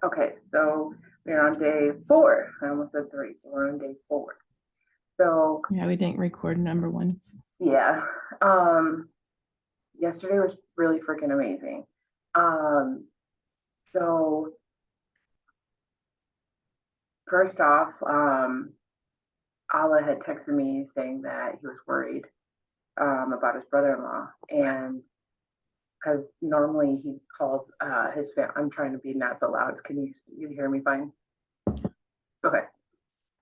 Okay, so we're on day 4. I almost said 3. So we're on day 4. So Yeah, we didn't record number 1. yeah, um, yesterday was really freaking amazing. Um, so first off, Allah had texted me saying that he was worried about his brother-in-law, and because normally he calls his family. I'm trying to be not so loud. Can you hear me fine? Okay.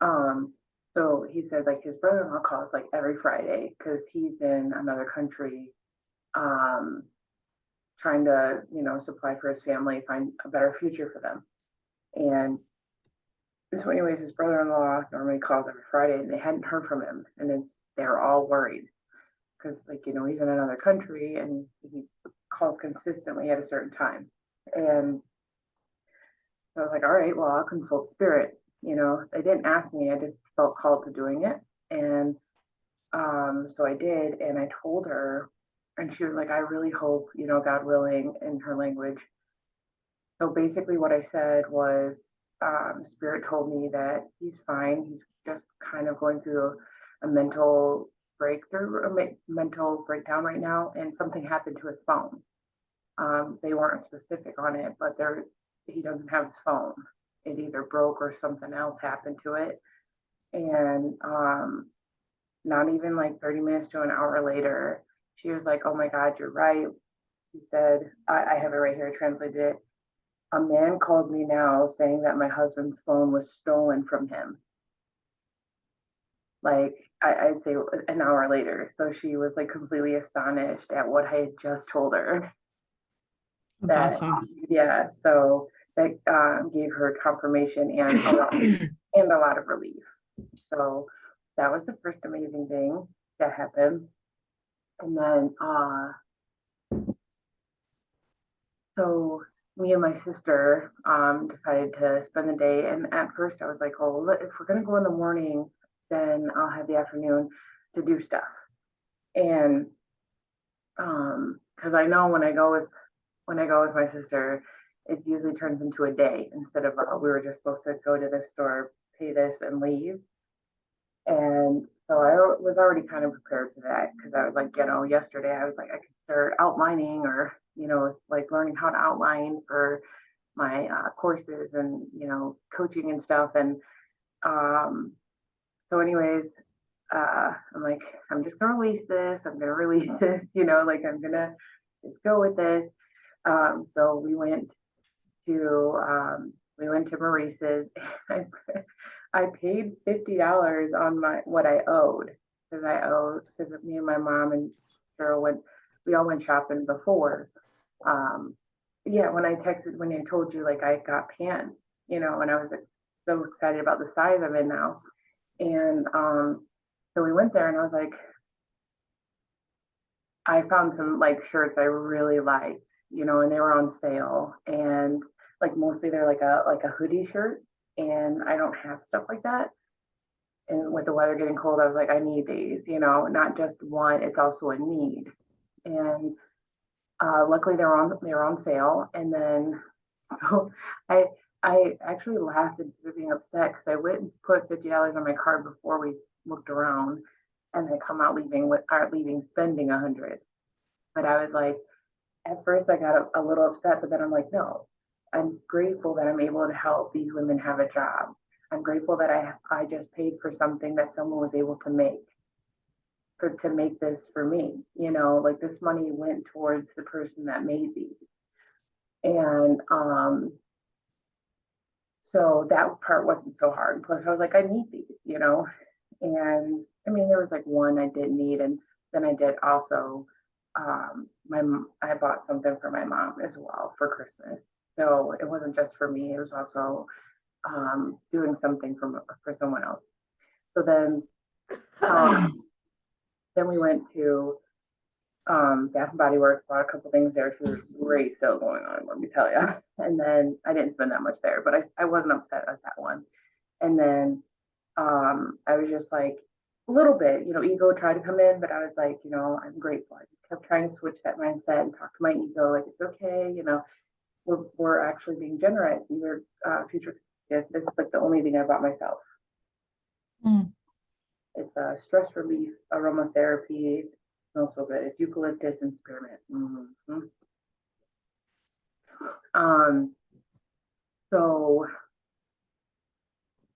Um, so he said like his brother-in-law calls like every Friday because he's in another country, um, trying to supply for his family, find a better future for them. And so, anyways, his brother-in-law normally calls every Friday, and they hadn't heard from him, and they're all worried because he's in another country and he calls consistently at a certain time. And so I was like, all right, well, I'll consult spirit. They didn't ask me, I just felt called to doing it. And so I did, and I told her, and she was like, I really hope, God willing, in her language. So basically, what I said was, Spirit told me that he's fine. He's just kind of going through a mental breakthrough, a mental breakdown right now, and something happened to his phone. They weren't specific on it, but he doesn't have his phone. It either broke or something else happened to it. And not even like 30 minutes to an hour later, she was like, oh my God, you're right. She said, I have it right here, translated it. A man called me now saying that my husband's phone was stolen from him. Like, I'd say an hour later. So she was like completely astonished at what I had just told her. That's That, awesome. yeah, so that gave her confirmation and a lot of relief. So that was the first amazing thing that happened. And then, so me and my sister decided to spend the day. And at first I was like, oh, if we're going to go in the morning, then I'll have the afternoon to do stuff. And because I know when I go with my sister, it usually turns into a day instead of we were just supposed to go to this store, pay this, and leave. And so I was already kind of prepared for that because I was like, yesterday I was like, I could start outlining or, like learning how to outline for my courses and, coaching and stuff. And um, so, anyways, I'm like, I'm just going to release this. I'm going to release this, like I'm going to just go with this. So we went to Maurice's. I paid $50 on what I owed because me and my mom and Cheryl we all went shopping before. Um, yeah, when I told you like I got pants, and I was like, so excited about the size of it now. And so we went there, and I was like, I found some like shirts I really liked, and they were on sale, and like mostly they're like a hoodie shirt, and I don't have stuff like that. And with the weather getting cold, I was like, I need these, not just one, it's also a need. And luckily they were on sale. And then so I I actually laughed instead of being upset because I went and put $50 on my card before we looked around, and they come out leaving spending 100. But I was like, at first I got a little upset, but then I'm like, no, I'm grateful that I'm able to help these women have a job. I'm grateful that I just paid for something that someone was able to make this for me. Like this money went towards the person that made these. And so that part wasn't so hard. Plus I was like, I need these. And I mean, there was like one I did need, and then I did also. I bought something for my mom as well for Christmas, so it wasn't just for me. It was also doing something for someone else. So then we went to Bath and Body Works, bought a couple things there. So there's great sale going on, let me tell you. And then I didn't spend that much there, but I wasn't upset at that one. And then I was just like a little bit, ego tried to come in, but I was like, I'm grateful. I just kept trying to switch that mindset and talk to my ego, like it's okay. we're actually being generous. Your future kids. This is like the only thing I bought myself. Mm. It's a stress relief aromatherapy. Smells so good. It's eucalyptus and spearmint. Mm-hmm. So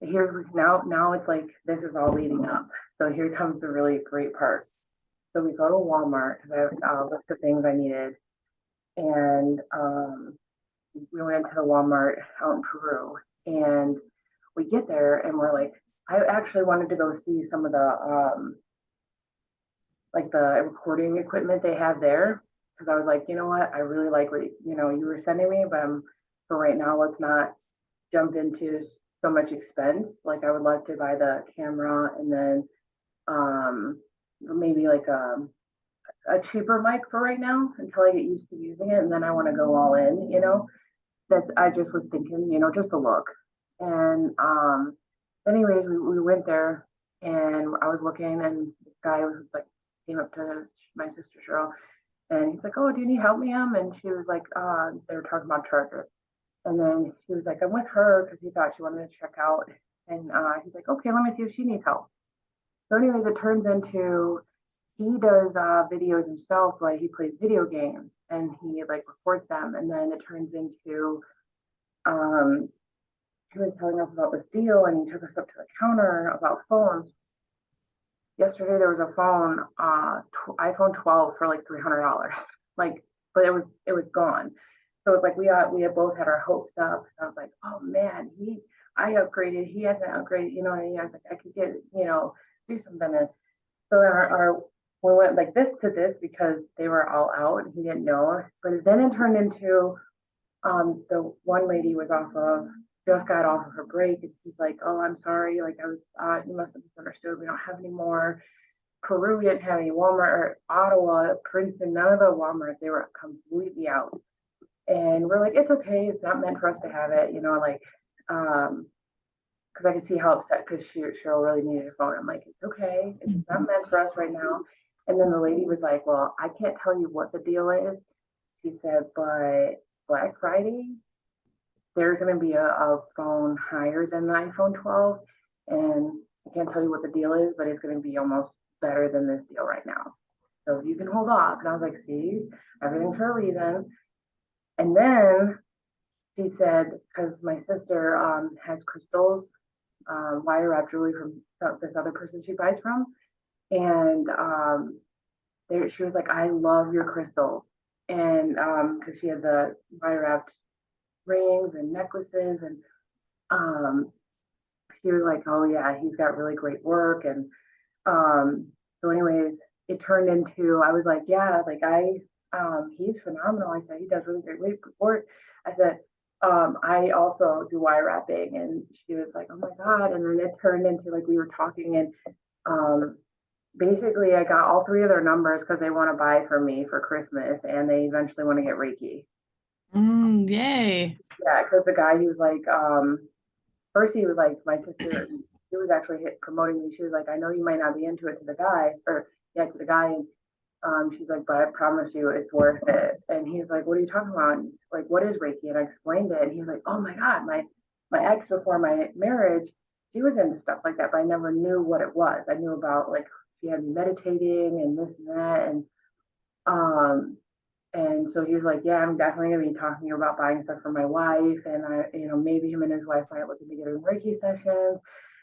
here's now it's like this is all leading up. So here comes the really great part. So we go to Walmart because I have a list of things I needed, and we went to the Walmart out in Peru, and we get there and we're like, I actually wanted to go see some of the like the recording equipment they have there because I was like, you know what, I really like what you were sending me, but for right now, let's not jump into so much expense. Like I would love to buy the camera and then maybe like a cheaper mic for right now until I get used to using it, and then I want to go all in. That's I just was thinking, just a look. And anyways, we went there and I was looking and this guy was like came up to my sister Cheryl and he's like, oh, do you need help, ma'am? And she was like, they were talking about charger. And then she was like, I'm with her because he thought she wanted to check out. And he's like, okay, let me see if she needs help. So anyways, it turns into he does videos himself, like he plays video games and he like records them. And then it turns into um, he was telling us about this deal and he took us up to the counter about phones. Yesterday there was a phone, iPhone 12 for like $300, like, but it was gone. So it's like we had both had our hopes up. And I was like, oh man, I upgraded, he hasn't upgraded, what I mean? I was like, I could get, do something. And so our we went like this to this because they were all out and he didn't know. But then it turned into the one lady was just got off of her break and she's like, oh, I'm sorry, like I was you must have misunderstood, we don't have any more. Peru didn't have any Walmart, or Ottawa, Princeton, none of the Walmarts, they were completely out. And we're like, it's okay, it's not meant for us to have it, like because I could see how upset because Cheryl really needed a phone. I'm like, it's okay, it's not meant for us right now. And then the lady was like, well, I can't tell you what the deal is. She said, but Black Friday, there's going to be a phone higher than the iPhone 12. And I can't tell you what the deal is, but it's going to be almost better than this deal right now. So you can hold off. And I was like, see, everything for a reason. And then she said, because my sister has crystals, wire wrap jewelry from this other person she buys from. And she was like, I love your crystals. And because she had the wire wrapped rings and necklaces. And she was like, oh, yeah, he's got really great work. And so, anyways, it turned into, I was like, yeah, like he's phenomenal. I said, he does really great work. I said, I also do wire wrapping. And she was like, oh my God. And then it turned into like we were talking and basically I got all three of their numbers because they want to buy for me for Christmas and they eventually want to get Reiki. Yay. Yeah, because the guy, he was like, first he was like, my sister, he was actually promoting me. She was like, I know you might not be into it to the guy, or yeah, to the guy. And she's like, but I promise you it's worth it. And he's like, what are you talking about? And like, what is Reiki? And I explained it. And he was like, oh my God, my ex before my marriage, she was into stuff like that, but I never knew what it was. I knew about like she had me meditating and this and that. And so he was like, yeah, I'm definitely going to be talking about buying stuff for my wife. And maybe him and his wife might look into getting Reiki sessions.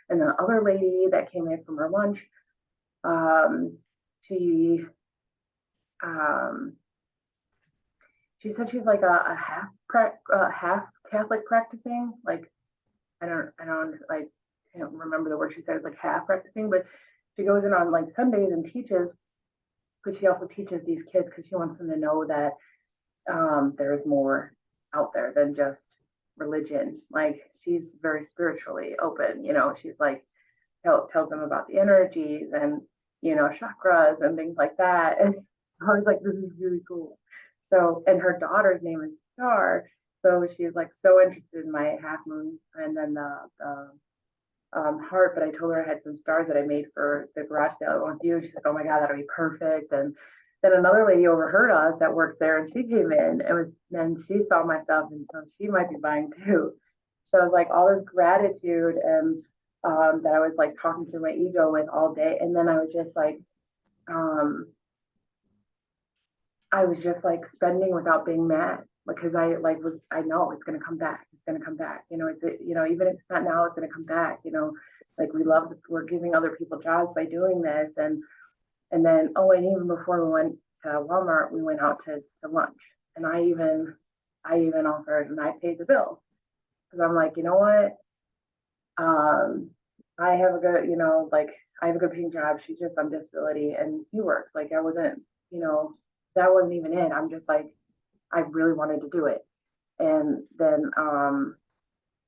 And the other lady that came in from her lunch, she she said she's like a half Catholic practicing. Like I don't like can't remember the word she said. It's like half practicing, but she goes in on like Sundays and teaches. But she also teaches these kids because she wants them to know that there's more out there than just religion. Like she's very spiritually open. She's like tells them about the energies and chakras and things like that. And I was like, this is really cool. So, and her daughter's name is Star. So she's like so interested in my half moon and then the heart. But I told her I had some stars that I made for the garage sale I want to do. She's like, oh my God, that'll be perfect. And then another lady overheard us that worked there, and she came in. Then she saw my stuff, and so she might be buying too. So it was like all this gratitude and that I was like talking through my ego with all day. And then um, I was just like spending without being mad because I know it's gonna come back. It's gonna come back. Even if it's not now, it's gonna come back. Like we're giving other people jobs by doing this, and then and even before we went to Walmart, we went out to lunch, and I even offered and I paid the bill because I'm like, you know what, I have a good, I have a good paying job. She's just on disability and he works. Like I wasn't, that wasn't even it. I'm just like, I really wanted to do it. And then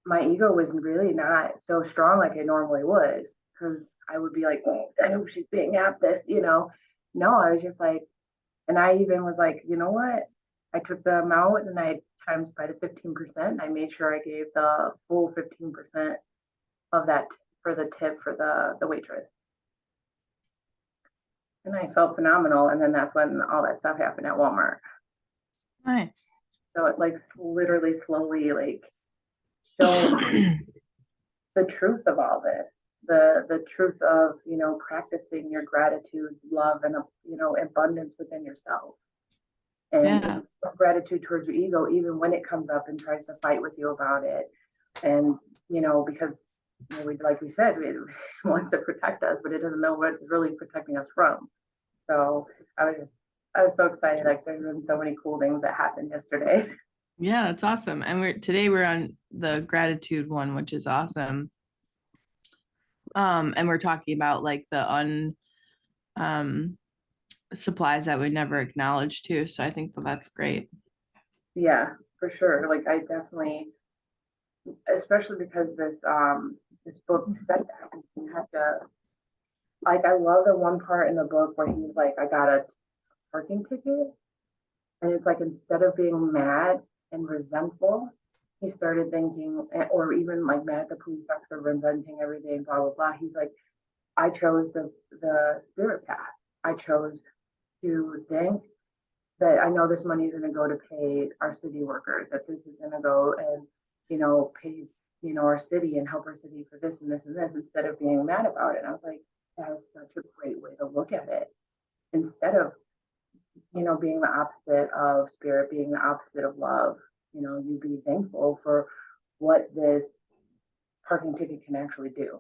my ego was really not so strong like it normally would because I would be like, oh, I know she's being at this. No, I was just like, and I even was like, you know what? I took the amount and I times by the 15%. I made sure I gave the full 15% of that for the tip for the waitress. And I felt phenomenal. And then that's when all that stuff happened at Walmart. Nice. So it like literally slowly like showed the truth of all this, the truth of practicing your gratitude, love, and abundance within yourself, and gratitude towards your ego, even when it comes up and tries to fight with you about it, and because like we said, it wants to protect us, but it doesn't know what it's really protecting us from. So I was so excited. Like there's been so many cool things that happened yesterday. Yeah, that's awesome. And today we're on the gratitude one, which is awesome. And we're talking about like the supplies that we never acknowledged too. So I think that's great. Yeah, for sure. Like I definitely, especially because this book said that you have to, like, I love the one part in the book where he's like, I got a parking ticket, and it's like instead of being mad and resentful, he started thinking, or even like mad at the police officer, resenting everything, blah blah blah. He's like, I chose the spirit path. I chose to think that I know this money is going to go to pay our city workers, that this is going to go and, pay, our city and help our city for this and this and this, instead of being mad about it. And I was like, that is such a great way to look at it. Instead of, being the opposite of spirit, being the opposite of love, you be thankful for what this parking ticket can actually do,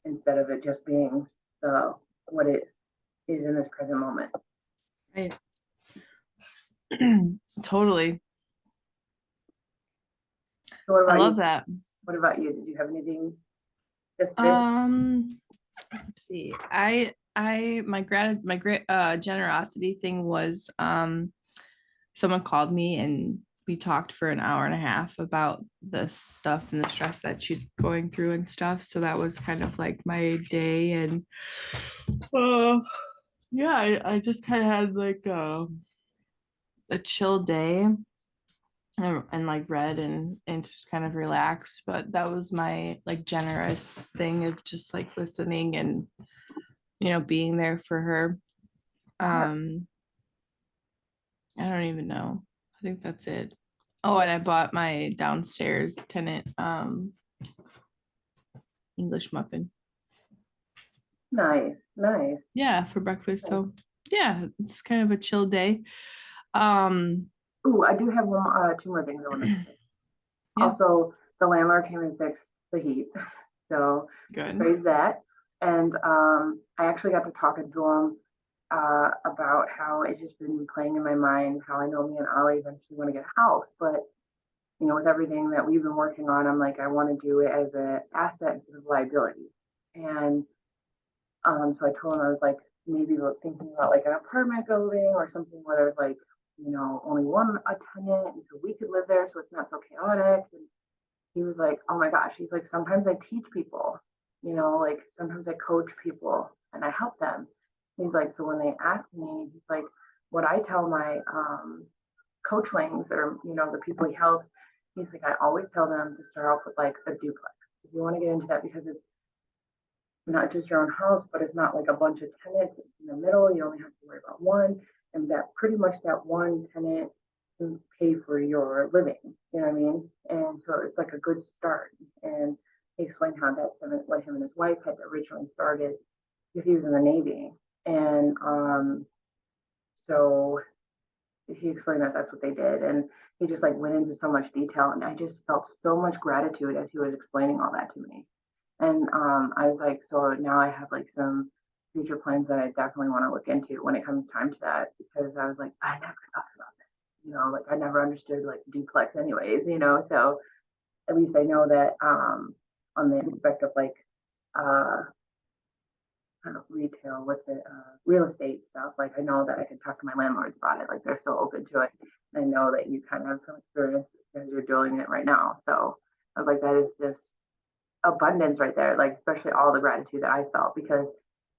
instead of it just being what it is in this present moment. Right. Totally. So what about I love you? that. What about you? Did you have anything this big? Let's see. My great generosity thing was someone called me and we talked for an hour and a half about the stuff and the stress that she's going through and stuff. So that was kind of like my day. And yeah, I just kind of had like a chill day and like read and just kind of relax. But that was my like generous thing of just like listening and being there for her. I don't even know. I think that's it. Oh, and I bought my downstairs tenant English muffin. Nice, nice. Yeah, for breakfast. So yeah, it's kind of a chill day. Um Ooh, I do have two more things I want to say. yeah, Also, the landlord came and fixed the heat, so good. praise that. And I actually got to talking to him about how it's just been playing in my mind how I know me and Ollie eventually want to get a house, but with everything that we've been working on, I'm like, I want to do it as an asset instead of liability. And so I told him I was like, maybe thinking about like an apartment building or something where there's like, only one a tenant, and so we could live there, so it's not so chaotic. And he was like, oh my gosh, he's like, sometimes I teach people, like sometimes I coach people and I help them. He's like, so when they ask me, he's like, what I tell my coachlings or the people he helps, he's like, I always tell them to start off with like a duplex. If you want to get into that, because it's not just your own house, but it's not like a bunch of tenants in the middle. You only have to worry about one. and that pretty much that one tenant can pay for your living, you know what I mean? And so it's like a good start. And he explained how that's what him and his wife had originally started because he was in the Navy. And so he explained that that's what they did. And he just like went into so much detail. And I just felt so much gratitude as he was explaining all that to me. And I was like, so now I have like some future plans that I definitely want to look into when it comes time to that, because I was like, I never thought about that. Like I never understood like duplex anyways, so at least I know that on the aspect of like uh kind of retail, real estate stuff, like I know that I can talk to my landlords about it. Like they're so open to it. And I know that you kind of have some experience because you're doing it right now. So I was like, that is just abundance right there, like especially all the gratitude that I felt because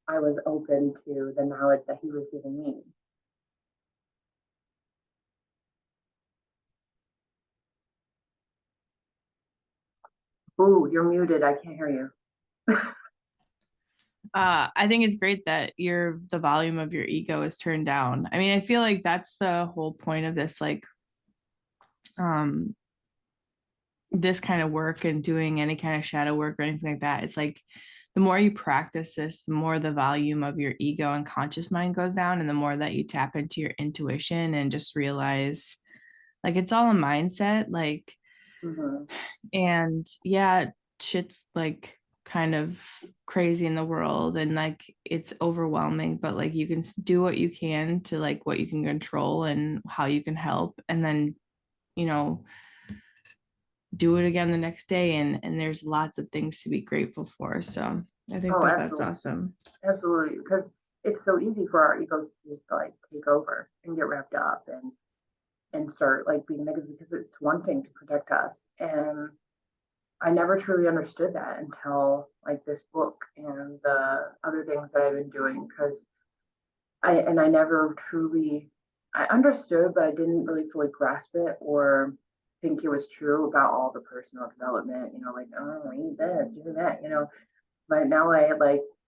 I was open to the knowledge that he was giving me. Ooh, you're muted. I can't hear you. I think it's great that the volume of your ego is turned down. I mean, I feel like that's the whole point of this, like, um, this kind of work and doing any kind of shadow work or anything like that. It's like the more you practice this, the more the volume of your ego and conscious mind goes down, and the more that you tap into your intuition and just realize, like, it's all a mindset, like, Mm-hmm. and yeah, shit's like kind of crazy in the world and like it's overwhelming, but like you can do what you can to like what you can control and how you can help, and then you know do it again the next day, and there's lots of things to be grateful for. So I think Oh, that that's absolutely. awesome. Absolutely. Because it's so easy for our egos to just like take over and get wrapped up and start like being negative because it's wanting to protect us. And I never truly understood that until like this book and the other things that I've been doing because I never truly I understood, but I didn't really fully grasp it or think it was true about all the personal development, like, oh, eat this, do that, But now I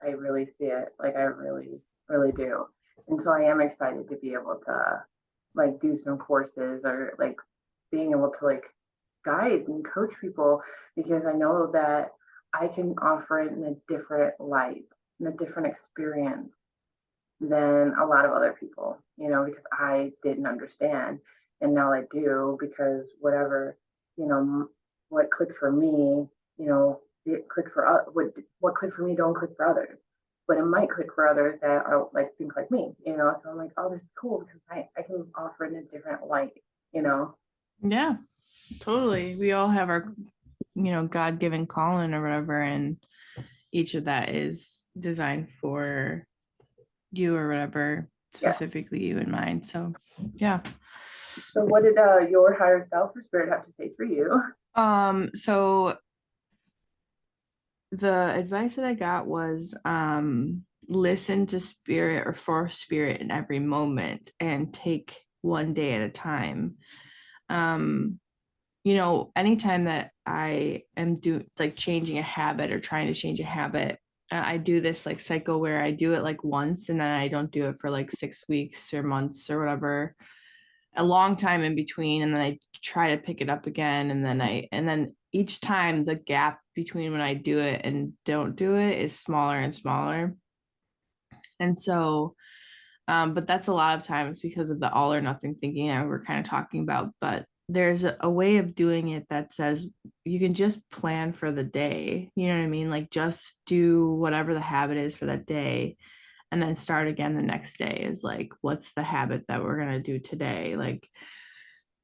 really see it. Like I really, really do. And so I am excited to be able to like do some courses or like being able to like guide and coach people because I know that I can offer it in a different light, in a different experience than a lot of other people, because I didn't understand. And now I do because whatever, you know, what clicked for me, it clicked for what clicked for me don't click for others. But it might click for others that are like think like me, So I'm like, oh, this is cool because I can offer it in a different light, you know. Yeah, totally. We all have our God-given calling or whatever, and each of that is designed for you or whatever, Yeah. specifically you in mind. So yeah. So what did your higher self or spirit have to say for you? So the advice that I got was listen to spirit or for spirit in every moment and take one day at a time. Um Anytime that I am like changing a habit or trying to change a habit, I do this like cycle where I do it like once and then I don't do it for like 6 weeks or months or whatever, a long time in between, and then I try to pick it up again, and then each time the gap between when I do it and don't do it is smaller and smaller. And so but that's a lot of times because of the all or nothing thinking that we're kind of talking about. But there's a way of doing it that says you can just plan for the day. You know what I mean? Like just do whatever the habit is for that day and then start again the next day is like, what's the habit that we're going to do today? Like,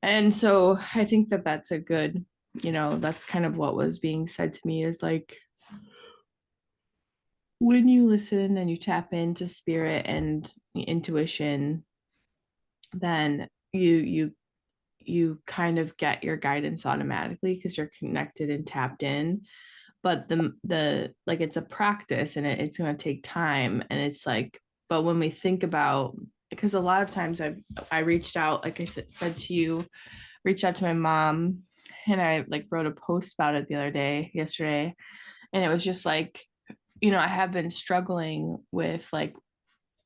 and so I think that that's a good, that's kind of what was being said to me is like, when you listen and you tap into spirit and intuition, then you kind of get your guidance automatically because you're connected and tapped in. But the like it's a practice and it's going to take time, and it's like, but when we think about, because a lot of times I reached out, like I said to you, reached out to my mom, and I like wrote a post about it the other day, yesterday, and it was just like, I have been struggling with like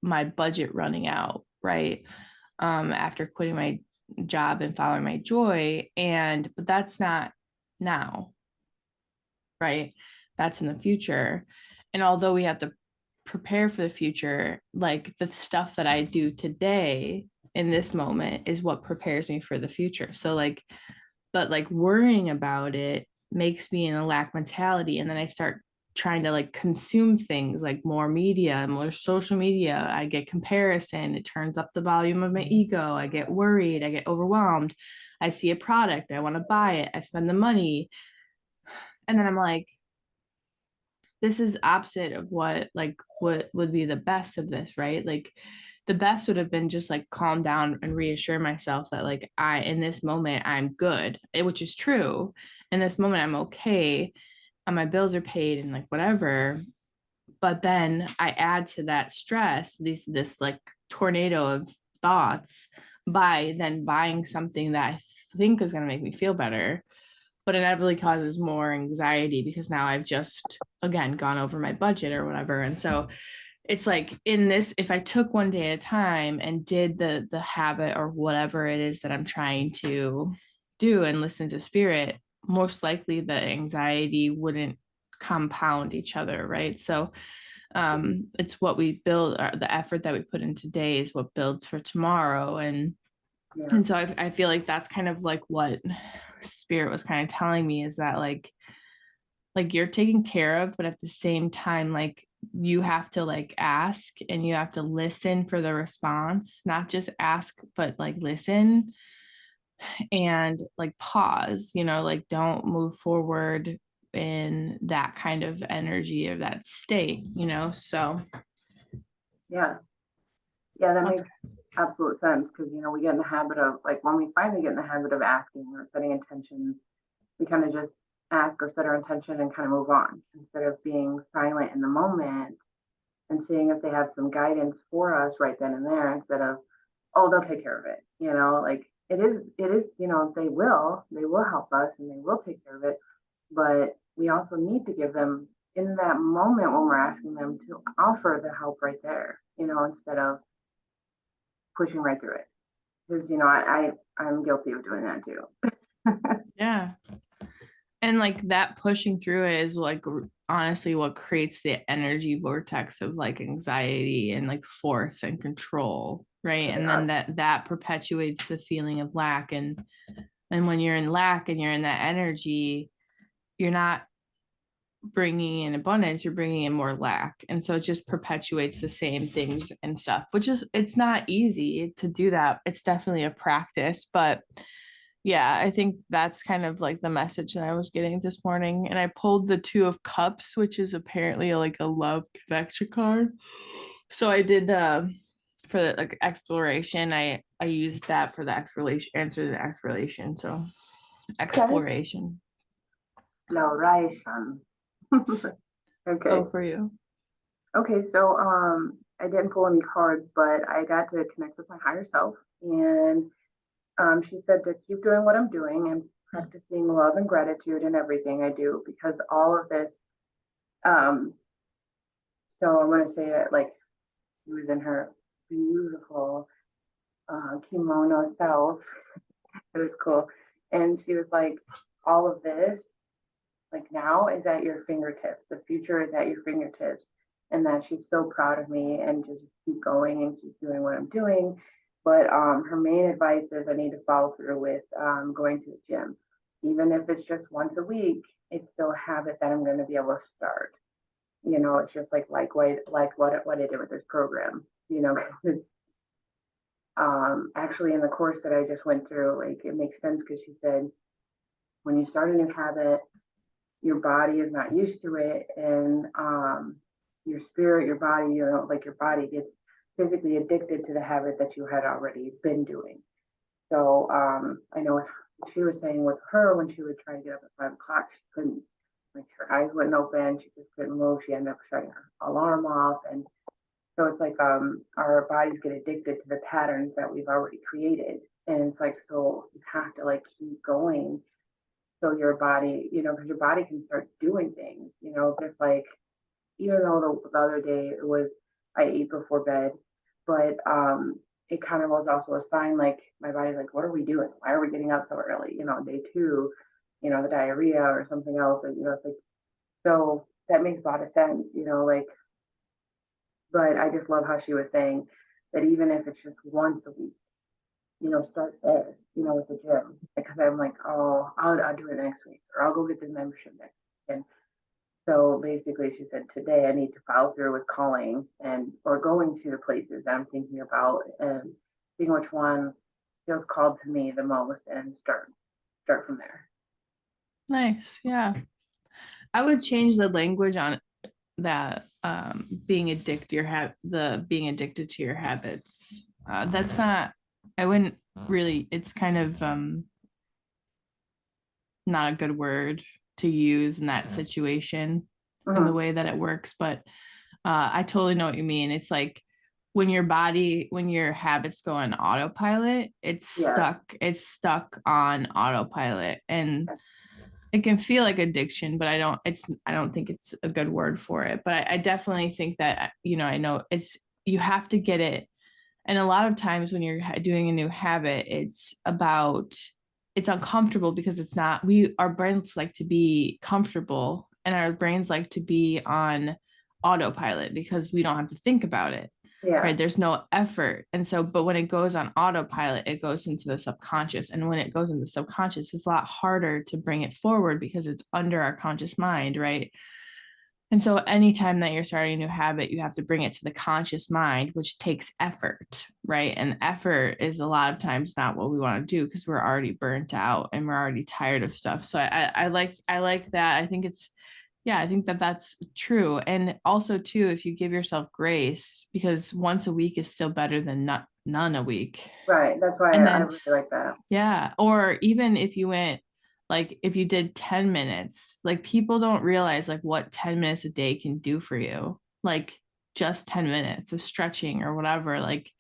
my budget running out, right? after quitting my job and following my joy. But that's not now, right? That's in the future. And although we have to prepare for the future, like the stuff that I do today in this moment is what prepares me for the future. So like, but like worrying about it makes me in a lack mentality. And then I start trying to like consume things like more media, more social media. I get comparison. It turns up the volume of my ego. I get worried. I get overwhelmed. I see a product. I want to buy it. I spend the money. And then I'm like, this is opposite of what would be the best of this, right? Like the best would have been just like calm down and reassure myself that like in this moment I'm good, which is true. In this moment I'm okay and my bills are paid and like whatever. But then I add to that stress, this like tornado of thoughts by then buying something that I think is going to make me feel better, but inevitably causes more anxiety because now I've just again gone over my budget or whatever. And so it's like in this, if I took one day at a time and did the habit or whatever it is that I'm trying to do and listen to spirit, most likely the anxiety wouldn't compound each other, right? So it's what we build, the effort that we put in today is what builds for tomorrow. And so I feel like that's kind of like what spirit was kind of telling me, is that like you're taken care of, but at the same time like you have to like ask and you have to listen for the response, not just ask but like listen and like pause, like don't move forward in that kind of energy or that state, so Yeah. Yeah, that makes absolute sense because, we get in the habit of, like, when we finally get in the habit of asking or setting intentions, we kind of just ask or set our intention and kind of move on instead of being silent in the moment and seeing if they have some guidance for us right then and there instead of, oh, they'll take care of it. Like it is, they will help us and they will take care of it. But we also need to give them in that moment when we're asking them to offer the help right there, instead of pushing right through it. Because, I'm guilty of doing that too. yeah. And like that pushing through it is like honestly what creates the energy vortex of like anxiety and like force and control, right? And then that perpetuates the feeling of lack. And when you're in lack and you're in that energy, you're not bringing in abundance, you're bringing in more lack. And so it just perpetuates the same things and stuff, which is, it's not easy to do that. It's definitely a practice, but yeah, I think that's kind of like the message that I was getting this morning. And I pulled the Two of Cups, which is apparently like a love connection card. So I did for the like exploration, I used that for the exploration, answer the exploration. So exploration. Exploration. Okay. Oh, for you. Okay, so I didn't pull any cards, but I got to connect with my higher self, and she said to keep doing what I'm doing and practicing love and gratitude in everything I do because all of this. Um, so I'm going to say that like she was in her beautiful kimono self. It was cool, and she was like, all of this like now is at your fingertips. The future is at your fingertips. And that she's so proud of me and just keep going and keep doing what I'm doing. But her main advice is I need to follow through with going to the gym. Even if it's just once a week, it's still a habit that I'm going to be able to start. It's just what I did with this program. Actually in the course that I just went through, like it makes sense because she said when you start a new habit, your body is not used to it, and your spirit, your body, like your body gets physically addicted to the habit that you had already been doing. So I know what she was saying with her when she would try to get up at 5 o'clock, she couldn't, like her eyes wouldn't open, she just couldn't move. She ended up shutting her alarm off, and so it's like our bodies get addicted to the patterns that we've already created, and it's like so you have to like keep going so your body, because your body can start doing things, just like, even though the other day it was, I ate before bed, but it kind of was also a sign, like my body's like, what are we doing? Why are we getting up so early? Day two, the diarrhea or something else, or, it's like, so that makes a lot of sense, like, but I just love how she was saying that even if it's just once a week, start there, with the gym. Because I'm like, oh, I'll do it next week, or I'll go get the membership next week. And so basically, she said, today I need to follow through with calling or going to the places that I'm thinking about and seeing which one feels called to me the most and start from there. Nice. Yeah. I would change the language on that, being addicted being addicted to your habits. That's not, I wouldn't really, it's kind of not a good word to use in that situation in the way that it works, but I totally know what you mean. It's like when your habits go on autopilot, it's stuck on autopilot, and it can feel like addiction, but I don't think it's a good word for it. But I definitely think that, I know you have to get it. And a lot of times when you're doing a new habit, it's uncomfortable because our brains like to be comfortable, and our brains like to be on autopilot because we don't have to think about it. Yeah. Right. There's no effort. And so, but when it goes on autopilot, it goes into the subconscious. And when it goes into the subconscious, it's a lot harder to bring it forward because it's under our conscious mind. Right. And so anytime that you're starting a new habit, you have to bring it to the conscious mind, which takes effort, right? And effort is a lot of times not what we want to do because we're already burnt out and we're already tired of stuff. So I like that. I think I think that that's true. And also too, if you give yourself grace, because once a week is still better than none a week. Right. That's why I really like that. Yeah. Or even if you went, like if you did 10 minutes, like people don't realize like what 10 minutes a day can do for you. Like just 10 minutes of stretching or whatever, like,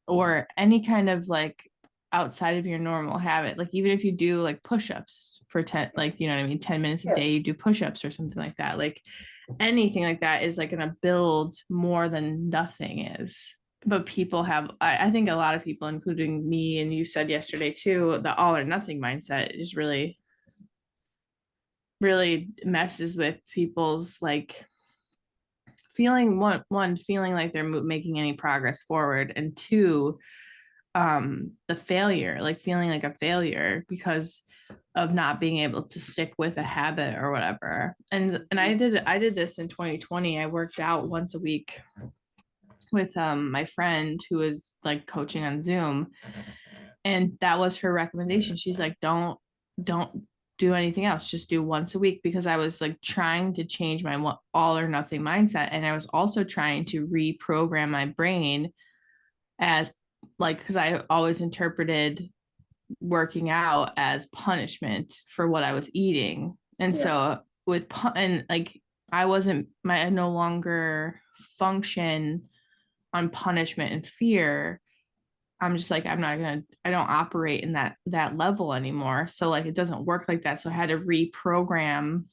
or any kind of like outside of your normal habit. Like even if you do like push-ups for 10, like, 10 minutes a day, you do push-ups or something like that. Like anything like that is like going to build more than nothing is. But people have, I think a lot of people, including me, and you said yesterday too, the all or nothing mindset is really, really messes with people's like feeling feeling like they're making any progress forward, and two, the failure, like feeling like a failure because of not being able to stick with a habit or whatever. And I did this in 2020. I worked out once a week with my friend who was like coaching on Zoom, and that was her recommendation. She's like, don't do anything else, just do once a week, because I was like trying to change my all or nothing mindset, and I was also trying to reprogram my brain as like, because I always interpreted working out as punishment for what I was eating. And so and like I no longer function on punishment and fear. I'm just like, I don't operate in that level anymore. So like it doesn't work like that. So I had to reprogram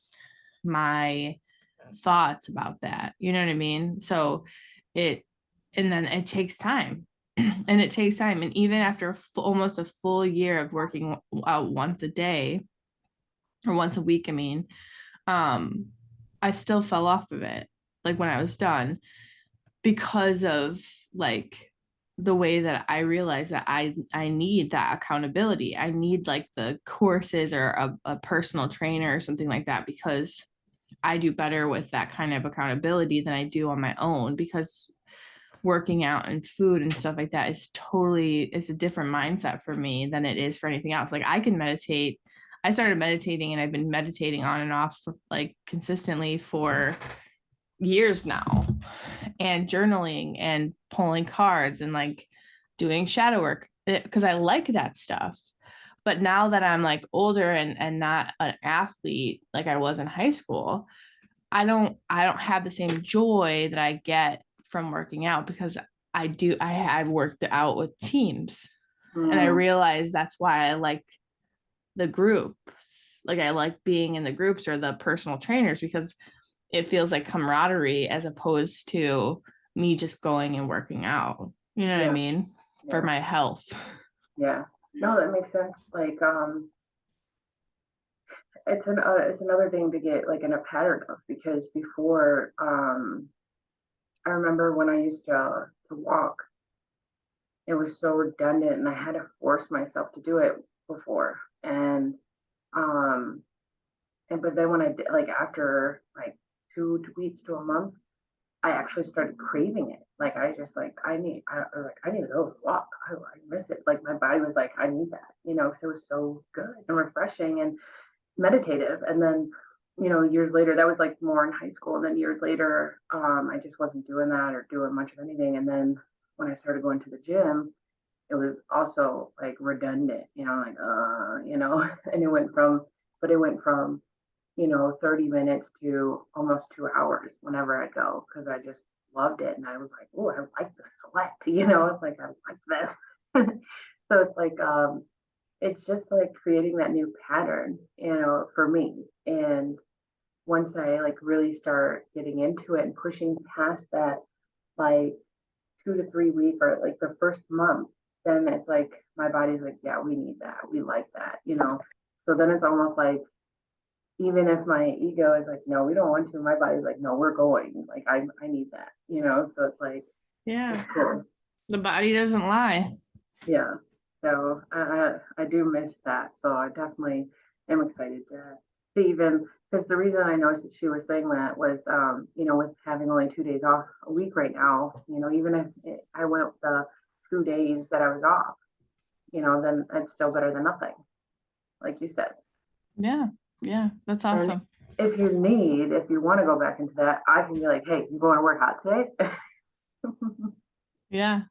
my thoughts about that. You know what I mean? So and then it takes time. And it takes time. And even after almost a full year of working out once a day or once a week, I still fell off of it. Like when I was done, because of like the way that I realized that I need that accountability. I need like the courses or a personal trainer or something like that, because I do better with that kind of accountability than I do on my own, because working out and food and stuff like that it's a different mindset for me than it is for anything else. Like I can meditate. I started meditating and I've been meditating on and off for, like consistently for years now, and journaling and pulling cards and like doing shadow work because I like that stuff. But now that I'm like older and not an athlete like I was in high school, I don't have the same joy that I get from working out, because I've worked out with teams, and I realize that's why I like the groups. Like I like being in the groups or the personal trainers, because it feels like camaraderie as opposed to me just going and working out. You know what I Yeah, mean? For yeah, my health. yeah. No, that makes sense. Like, it's another thing to get like in a pattern of, because before, I remember when I used to walk, it was so redundant and I had to force myself to do it before. Um but then when I did, like after like 2 weeks to a month, I actually started craving it. Like I just like I need to go walk. I miss it. Like my body was like, I need that, because it was so good and refreshing and meditative. And then, years later, that was like more in high school. And then years later, I just wasn't doing that or doing much of anything. And then when I started going to the gym, it was also like redundant, like, and it went from, 30 minutes to almost 2 hours whenever I go, because I just loved it. And I was like, oh, I like the sweat, it's like, I like this. So it's like, it's just like creating that new pattern, for me. And once I like really start getting into it and pushing past that, like 2 to 3 week or like the first month, then it's like my body's like, yeah, we need that. We like that. So then it's almost like, even if my ego is like, no, we don't want to, my body's like, no, we're going. Like I need that. So it's like, it's Yeah. cool. The body doesn't lie. Yeah. So I do miss that. So I definitely am excited to even, because the reason I noticed that she was saying that was, with having only 2 days off a week right now, even if I went the 2 days that I was off, then it's still better than nothing, like you said. Yeah. Yeah. That's And awesome. if you want to go back into that, I can be like, hey, you going to work out today? Yeah.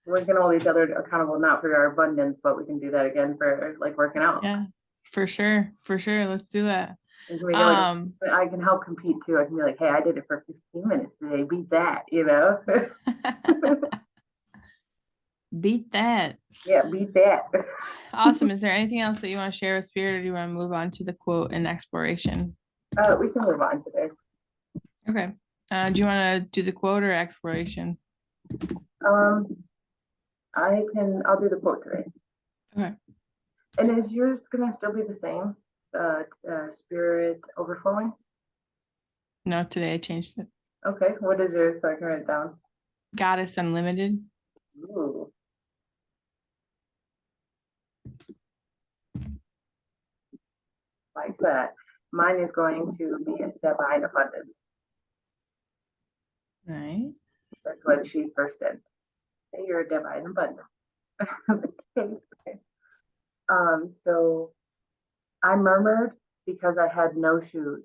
We can hold each other accountable, not for our abundance, but we can do that again for like working out. Yeah. For sure. For sure. Let's do that. And can make it like Um, I can help compete too. I can be like, hey, I did it for 15 minutes today. Beat that. beat that. Yeah, beat that. Awesome. Is there anything else that you want to share with Spirit, or do you want to move on to the quote and exploration? We can move on today. Okay. Do you want to do the quote or exploration? Um, I'll do the quote today. Okay. And is yours gonna still be the same? Spirit overflowing? No, today I changed it. Okay, what is yours so I can write it down? Goddess Unlimited. Ooh, like that. Mine is going to be a divine abundance. Right. That's what she first said. Hey, you're a divine abundance. So I murmured because I had no shoes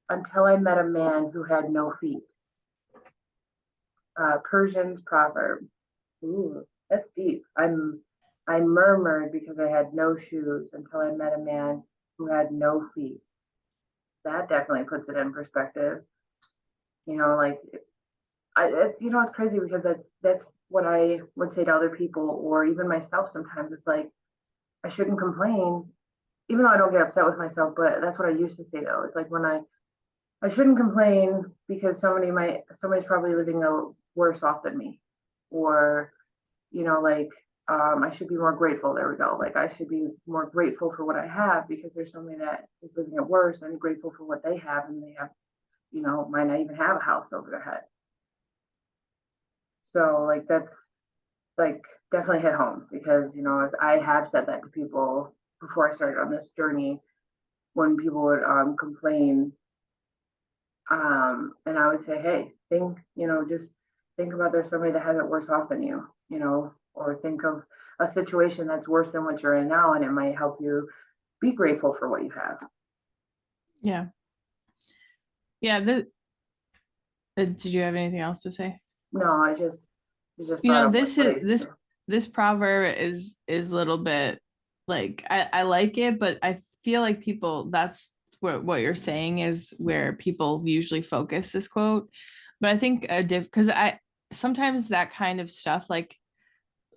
until I met a man who had no feet. Persian's proverb. Ooh, that's deep. I murmured because I had no shoes until I met a man who had no feet. That definitely puts it in perspective. Like it's it's crazy because that's what I would say to other people or even myself sometimes. It's like I shouldn't complain, even though I don't get upset with myself, but that's what I used to say though. It's like when I shouldn't complain because somebody's probably living a worse off than me. Or, like I should be more grateful. There we go. Like I should be more grateful for what I have because there's somebody that is living it worse and grateful for what they have and they have, might not even have a house over their head. So like that's like definitely hit home because, I have said that to people before I started on this journey when people would complain. And I would say, hey, just think about there's somebody that has it worse off than you, or think of a situation that's worse than what you're in now, and it might help you be grateful for what you have. Yeah. Yeah. Did you have anything else to say? No, I just thought of This is ways this proverb is a little bit like I like it, but I feel like people that's what you're saying is where people usually focus this quote. But I think because I sometimes that kind of stuff like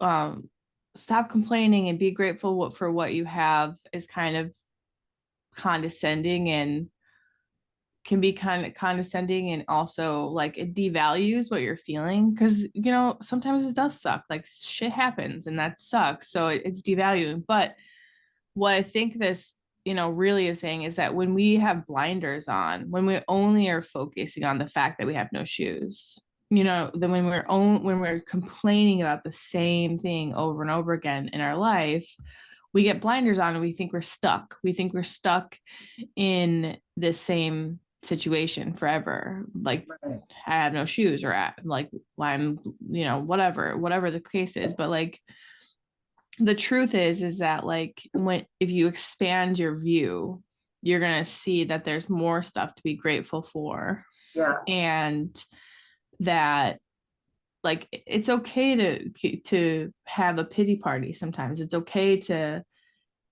um stop complaining and be grateful for what you have is kind of condescending and can be kind of condescending, and also like it devalues what you're feeling, because sometimes it does suck, like shit happens and that sucks, so it's devaluing. But what I think this really is saying is that when we have blinders on, when we only are focusing on the fact that we have no shoes, then when we're complaining about the same thing over and over again in our life, we get blinders on and we think we're stuck. We think we're stuck in the same situation forever. Like, Right. I have no shoes, or like I'm, whatever the case is. But like, the truth is that like, if you expand your view, you're going to see that there's more stuff to be grateful for. Yeah. And that like, it's okay to have a pity party sometimes. It's okay to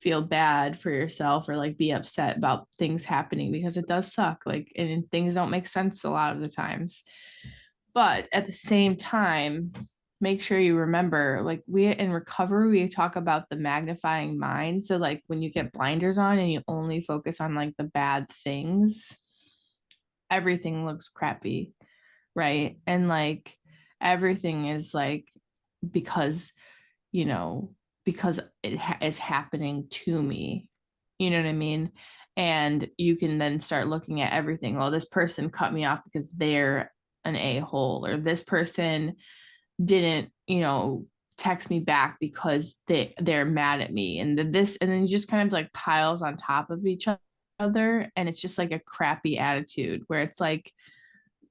feel bad for yourself, or like be upset about things happening, because it does suck, like, and things don't make sense a lot of the times. But at the same time, make sure you remember, like, we in recovery, we talk about the magnifying mind. So like, when you get blinders on and you only focus on like the bad things, everything looks crappy, right? And like, everything is like, because you know because it is happening to me, you know what I mean? And you can then start looking at everything. Oh, this person cut me off because they're an a-hole, or this person didn't text me back because they're mad at me, and then you just kind of like piles on top of each other, and it's just like a crappy attitude where it's like,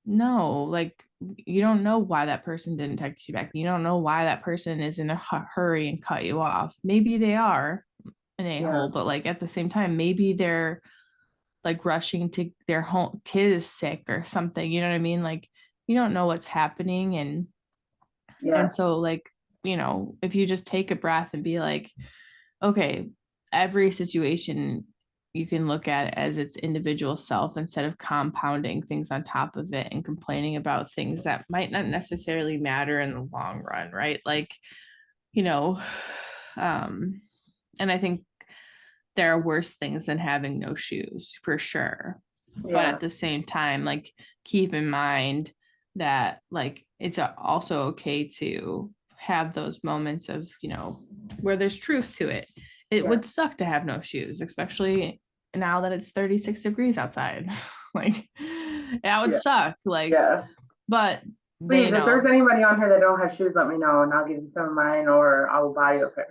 no, like, you don't know why that person didn't text you back. You don't know why that person is in a hurry and cut you off. Maybe they are an a-hole, but like, at the same time, maybe they're like rushing to their home kid is sick or something. You know what I mean? Like, you don't know what's happening. And so like, if you just take a breath and be like, okay, every situation you can look at as its individual self, instead of compounding things on top of it and complaining about things that might not necessarily matter in the long run, right? Like, you know, and I think there are worse things than having no shoes, for sure. But at the same time, like, keep in mind that like, it's also okay to have those moments of, where there's truth to it. It would suck to have no shoes, especially now that it's 36 degrees outside. Like, that would suck. Like, but Please, if there's anybody on here that don't have shoes, let me know and I'll give you some of mine, or I'll buy you a pair.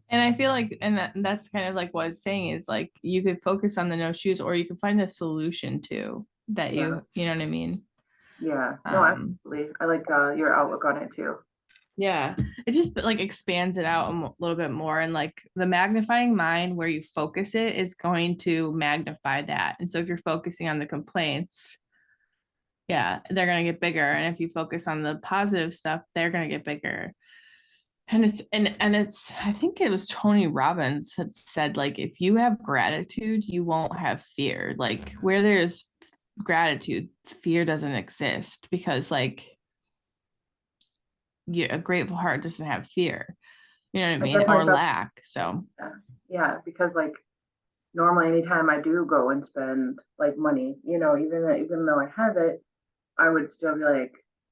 And I feel like, and that's kind of like what it's saying, is like, you could focus on the no shoes, or you can find a solution to that. You know what I mean? Yeah, no, absolutely. I like your outlook on it too. Yeah, it just like expands it out a little bit more, and like, the magnifying mind, where you focus it, is going to magnify that. And so if you're focusing on the complaints, yeah, they're going to get bigger. And if you focus on the positive stuff, they're going to get bigger. And it's I think it was Tony Robbins had said, like, if you have gratitude, you won't have fear. Like, where there's gratitude, fear doesn't exist, because like, a grateful heart doesn't have fear, you know what I mean, or lack. So yeah, because like, normally anytime I do go and spend like money, even though I have it, I would still be like,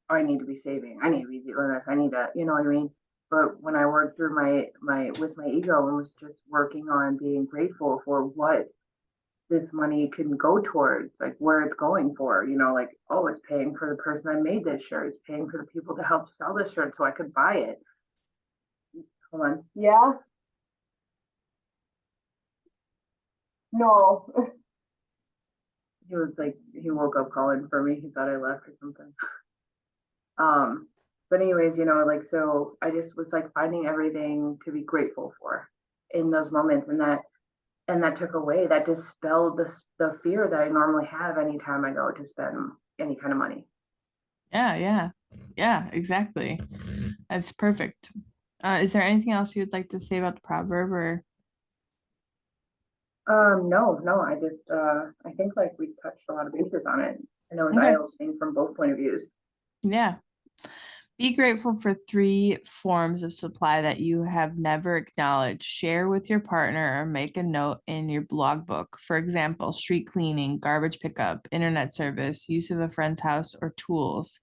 oh, I need to be saving. I need to be doing this. I need to, you know what I mean? But when I worked through with my ego and was just working on being grateful for what this money can go towards, like where it's going for, like, oh, it's paying for the person I made this shirt. It's paying for the people to help sell this shirt so I could buy it. Hold on. Yeah. No. He was like, he woke up calling for me. He thought I left or something. But anyways, like, so I just was like finding everything to be grateful for in those moments, and that took away, that dispelled the fear that I normally have anytime I go to spend any kind of money. Yeah, exactly. That's perfect. Is there anything else you'd like to say about the proverb, or No, I just I think like we touched a lot of bases on it, and it was eye-opening from both point of views. Yeah. Be grateful for 3 forms of supply that you have never acknowledged. Share with your partner or make a note in your blog book. For example, street cleaning, garbage pickup, internet service, use of a friend's house or tools,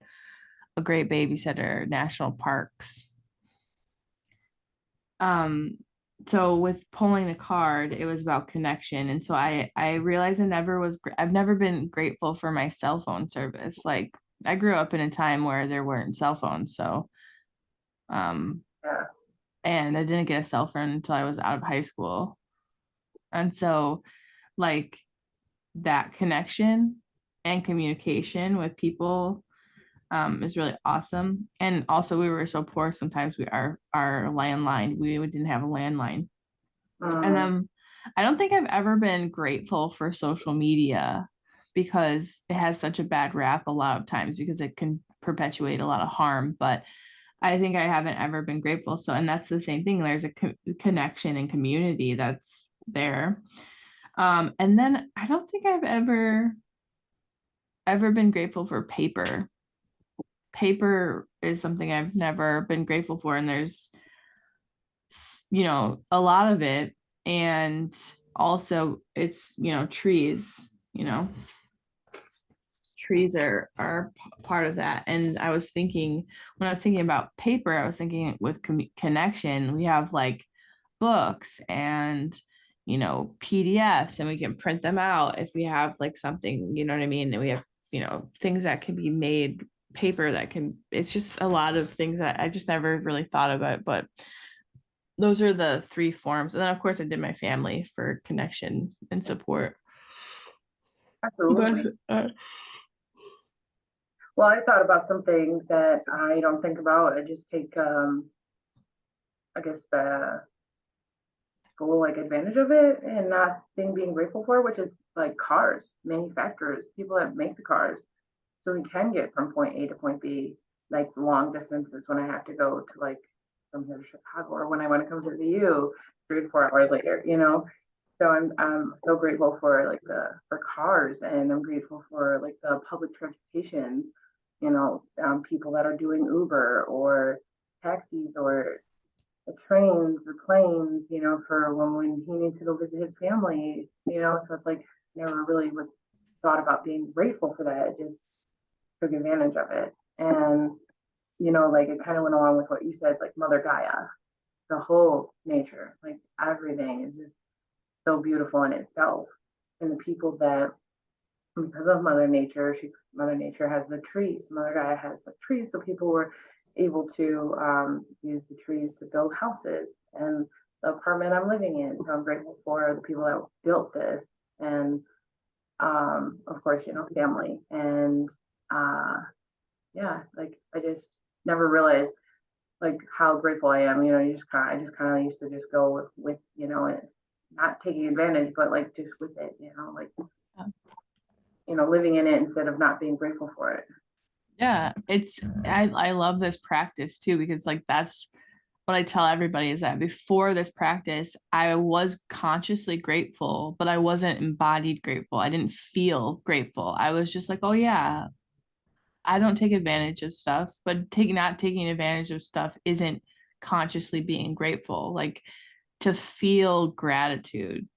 a great babysitter, national parks. Um, so with pulling the card, it was about connection. And so I realized I've never been grateful for my cell phone service. Like I grew up in a time where there weren't cell phones. So um Yeah, and I didn't get a cell phone until I was out of high school. And so, like, that connection and communication with people is really awesome. And also, we were so poor. Sometimes our landline, we didn't have a landline. And mm, I don't think I've ever been grateful for social media because it has such a bad rap a lot of times because it can perpetuate a lot of harm. But I think I haven't ever been grateful. So, and that's the same thing. There's a connection and community that's there. And then I don't think I've ever been grateful for paper. Paper is something I've never been grateful for, and there's a lot of it, and also it's trees. You know, trees are part of that. And I was thinking, when I was thinking about paper, I was thinking with connection, we have like books and PDFs, and we can print them out if we have like something, you know what I mean? And we have, things that can be made paper that can, it's just a lot of things that I just never really thought about. But those are the 3 forms. And then of course I did my family for connection and support. But absolutely. Well, I thought about something that I don't think about. I just take, I guess the full like advantage of it and not being grateful for, which is like cars, manufacturers, people that make the cars. So we can get from point A to point B, like long distances when I have to go to like from here to Chicago or when I want to come to the U 3 to 4 hours later, you know. So I'm so grateful for like the for cars, and I'm grateful for like the public transportation, people that are doing Uber or taxis or the trains, the planes, for when he needs to go visit his family, so it's like never really was thought about being grateful for that. It just took advantage of it. And, like it kind of went along with what you said, like Mother Gaia, the whole nature, like everything is just so beautiful in itself. And the people that, because of Mother Nature has the trees. Mother Gaia has the trees, so people were able to use the trees to build houses. And the apartment I'm living in, so I'm grateful for the people that built this, and of course, family. And uh, yeah, like I just never realized like how grateful I am. I just kind of used to just go with it, not taking advantage, but like just with it, like living in it instead of not being grateful for it. yeah, I love this practice too, because like that's what I tell everybody is that before this practice, I was consciously grateful, but I wasn't embodied grateful. I didn't feel grateful. I was just like, oh yeah, I don't take advantage of stuff, but not taking advantage of stuff isn't consciously being grateful. Like to feel gratitude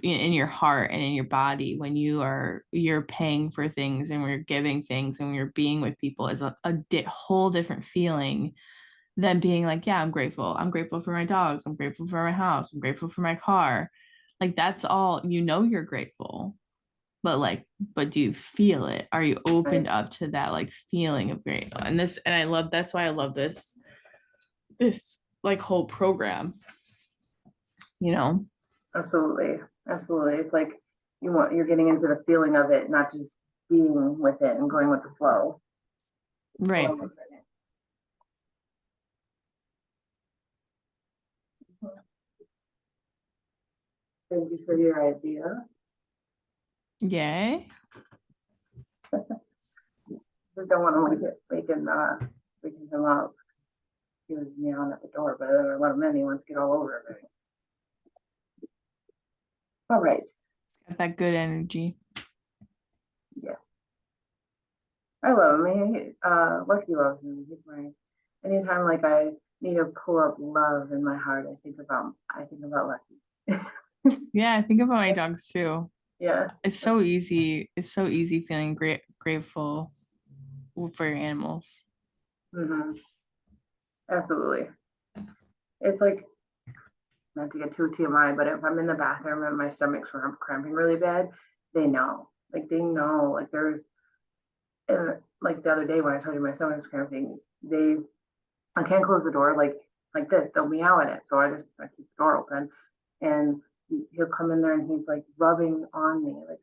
in your heart and in your body when you're paying for things and we're giving things and you're being with people is a whole different feeling than being like, yeah, I'm grateful for my dogs, I'm grateful for my house, I'm grateful for my car. Like that's all, you're grateful, but like, but do you feel it? Are you Right. opened up to that like feeling of grateful? And I love, that's why I love this like whole program, you know. Absolutely. Absolutely. It's like you're getting into the feeling of it, not just being with it and going with the flow. Right. Flowing with it. Thank you for your idea. Yay. Just don't want to waking him up. He was meowing at the door, but I don't let him in. He wants to get all over everything. All right. Got that good energy. Yes. I love him. Lucky loves him. He's my anytime like I need to pull up love in my heart, I think about Lucky. Yeah, I think about my dogs too. Yeah. It's so easy. It's so easy feeling grateful for your animals. Hmm. Absolutely. It's like, not to get too TMI, but if I'm in the bathroom and my stomach's cramping really bad, they know. Like they know. Like there's, and like the other day when I told you my stomach's cramping, I can't close the door like this. They'll meow at it, so I keep the door open, and he'll come in there and he's like rubbing on me, like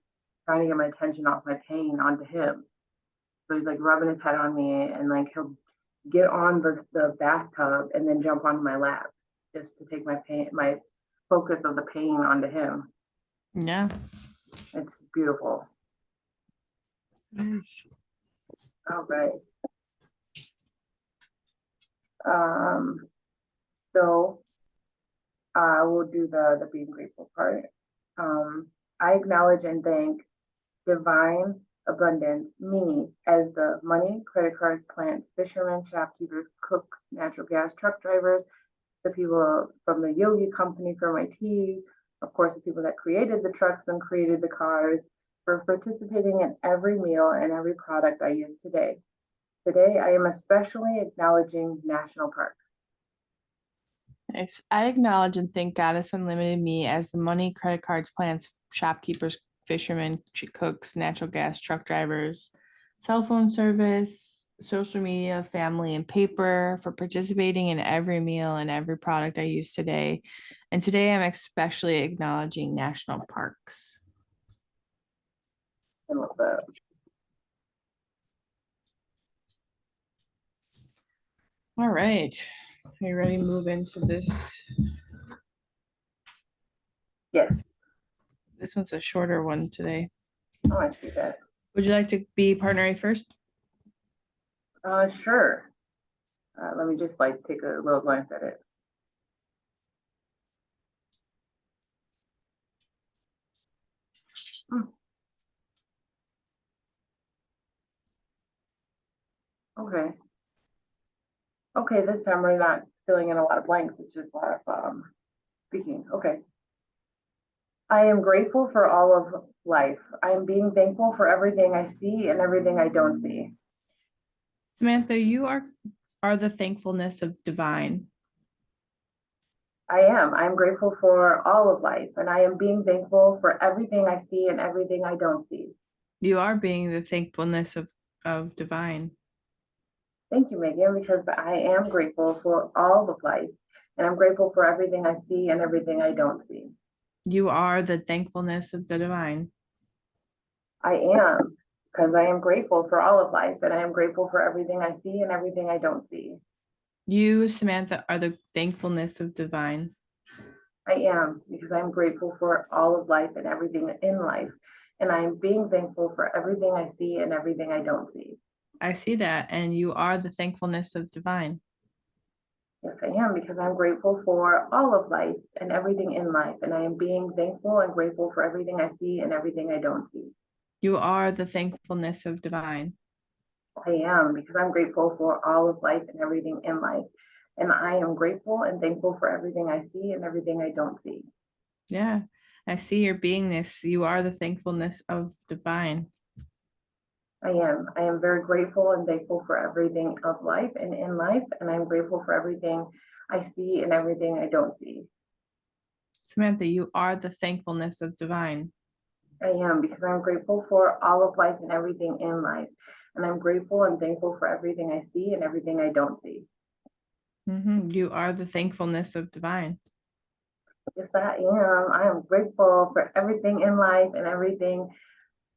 trying to get my attention off my pain onto him. So he's like rubbing his head on me, and like he'll get on the bathtub and then jump onto my lap just to take my focus of the pain onto him. Yeah. It's beautiful. Nice. All right. Um, so we'll do the being grateful part. I acknowledge and thank divine abundance, me, as the money, credit cards, plants, fishermen, shopkeepers, cooks, natural gas truck drivers, the people from the yogi company for my tea, of course, the people that created the trucks and created the cars, for participating in every meal and every product I use today. Today, I am especially acknowledging national parks. Nice. I acknowledge and thank Goddess Unlimited me as the money, credit cards, plants, shopkeepers, fishermen, cooks, natural gas truck drivers, cell phone service, social media, family, and paper for participating in every meal and every product I use today. And today I'm especially acknowledging national parks. I love that. All right. Are you ready to move into this? Yes. This one's a shorter one today. Oh, I see that. Would you like to be partner A first? Sure. Let me just like take a little glance at it. Hmm. Okay. Okay, this time we're not filling in a lot of blanks. It's just a lot of speaking. Okay. I am grateful for all of life. I am being thankful for everything I see and everything I don't see. Samantha, you are the thankfulness of divine. I am. I am grateful for all of life, and I am being thankful for everything I see and everything I don't see. You are being the thankfulness of divine. Thank you, Megan, because I am grateful for all of life, and I'm grateful for everything I see and everything I don't see. You are the thankfulness of the divine. I am, because I am grateful for all of life, and I am grateful for everything I see and everything I don't see. You, Samantha, are the thankfulness of divine. I am, because I am grateful for all of life and everything in life, and I am being thankful for everything I see and everything I don't see. I see that, and you are the thankfulness of divine. Yes, I am, because I'm grateful for all of life and everything in life, and I am being thankful and grateful for everything I see and everything I don't see. You are the thankfulness of divine. I am, because I'm grateful for all of life and everything in life, and I am grateful and thankful for everything I see and everything I don't see. Yeah, I see your beingness. You are the thankfulness of divine. I am. I am very grateful and thankful for everything of life and in life, and I'm grateful for everything I see and everything I don't see. Samantha, you are the thankfulness of divine. I am, because I'm grateful for all of life and everything in life, and I'm grateful and thankful for everything I see and everything I don't see. You are the thankfulness of divine. Yes, I am. I am grateful for everything in life and everything